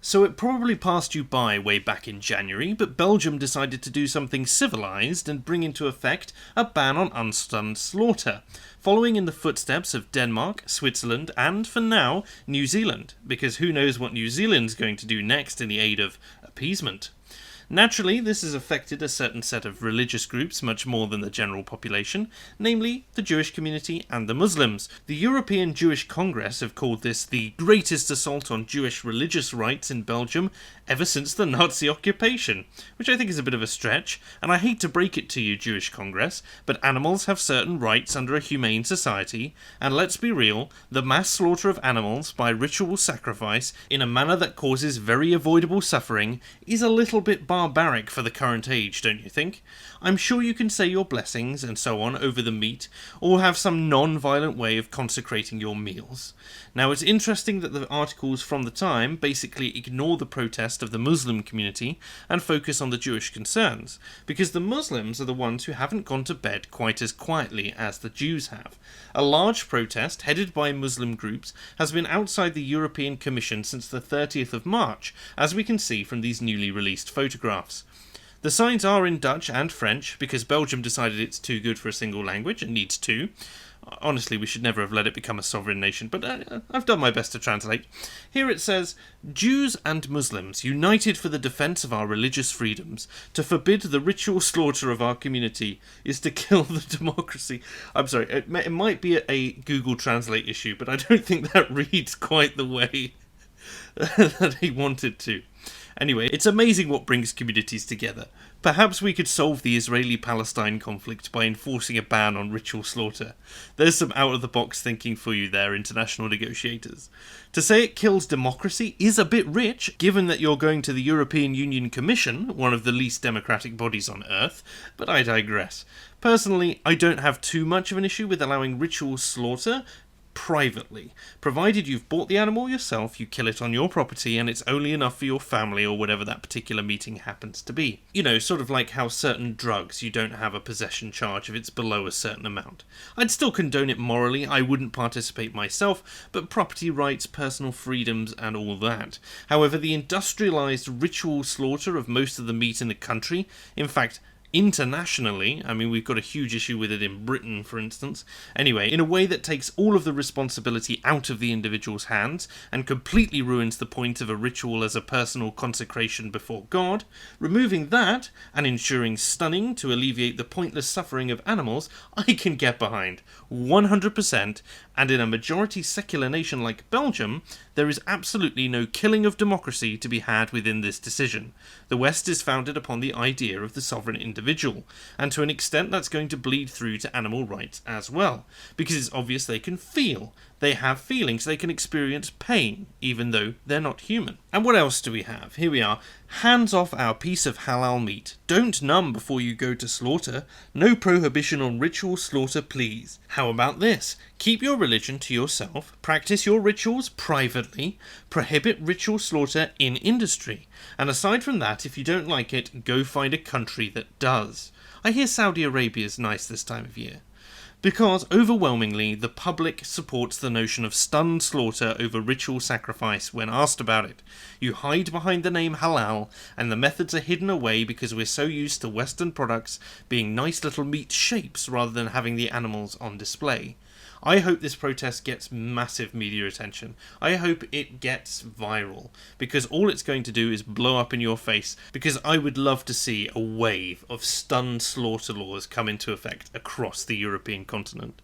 So it probably passed you by way back in January, but Belgium decided to do something civilised and bring into effect a ban on unstunned slaughter, following in the footsteps of Denmark, Switzerland and, for now, New Zealand, because who knows what New Zealand's going to do next in the aid of appeasement. Naturally, this has affected a certain set of religious groups much more than the general population, namely the Jewish community and the Muslims. The European Jewish Congress have called this the greatest assault on Jewish religious rights in Belgium ever since the Nazi occupation, which I think is a bit of a stretch, and I hate to break it to you, Jewish Congress, but animals have certain rights under a humane society, and let's be real, the mass slaughter of animals by ritual sacrifice in a manner that causes very avoidable suffering is a little bit barbaric for the current age, don't you think? I'm sure you can say your blessings and so on over the meat, or have some non-violent way of consecrating your meals. Now, it's interesting that the articles from the time basically ignore the protest of the Muslim community and focus on the Jewish concerns, because the Muslims are the ones who haven't gone to bed quite as quietly as the Jews have. A large protest, headed by Muslim groups, has been outside the European Commission since the 30th of March, as we can see from these newly released photographs. The signs are in Dutch and French, because Belgium decided it's too good for a single language and needs two. Honestly, we should never have let it become a sovereign nation, but I've done my best to translate. Here it says, Jews and Muslims, united for the defence of our religious freedoms, to forbid the ritual slaughter of our community is to kill the democracy. I'm sorry, it might be a Google Translate issue, but I don't think that reads quite the way that he wanted to. Anyway, it's amazing what brings communities together. Perhaps we could solve the Israeli-Palestine conflict by enforcing a ban on ritual slaughter. There's some out-of-the-box thinking for you there, international negotiators. To say it kills democracy is a bit rich, given that you're going to the European Union Commission, one of the least democratic bodies on earth, but I digress. Personally, I don't have too much of an issue with allowing ritual slaughter privately. Provided you've bought the animal yourself, you kill it on your property, and it's only enough for your family or whatever that particular meeting happens to be. You know, sort of like how certain drugs you don't have a possession charge if it's below a certain amount. I'd still condone it morally, I wouldn't participate myself, but property rights, personal freedoms, and all that. However, the industrialised ritual slaughter of most of the meat in the country, in fact, internationally, I mean, we've got a huge issue with it in Britain, for instance. Anyway, in a way that takes all of the responsibility out of the individual's hands and completely ruins the point of a ritual as a personal consecration before God, removing that and ensuring stunning to alleviate the pointless suffering of animals, I can get behind 100%, and in a majority secular nation like Belgium, there is absolutely no killing of democracy to be had within this decision. The West is founded upon the idea of the sovereign individual, and to an extent that's going to bleed through to animal rights as well, because it's obvious they can feel. They have feelings, they can experience pain, even though they're not human. And what else do we have? Here we are. Hands off our piece of halal meat. Don't numb before you go to slaughter. No prohibition on ritual slaughter, please. How about this? Keep your religion to yourself, practice your rituals privately, prohibit ritual slaughter in industry. And aside from that, if you don't like it, go find a country that does. I hear Saudi Arabia's nice this time of year. Because, overwhelmingly, the public supports the notion of stunned slaughter over ritual sacrifice when asked about it. You hide behind the name halal, and the methods are hidden away because we're so used to Western products being nice little meat shapes rather than having the animals on display. I hope this protest gets massive media attention. I hope it gets viral, because all it's going to do is blow up in your face, because I would love to see a wave of stunned slaughter laws come into effect across the European continent.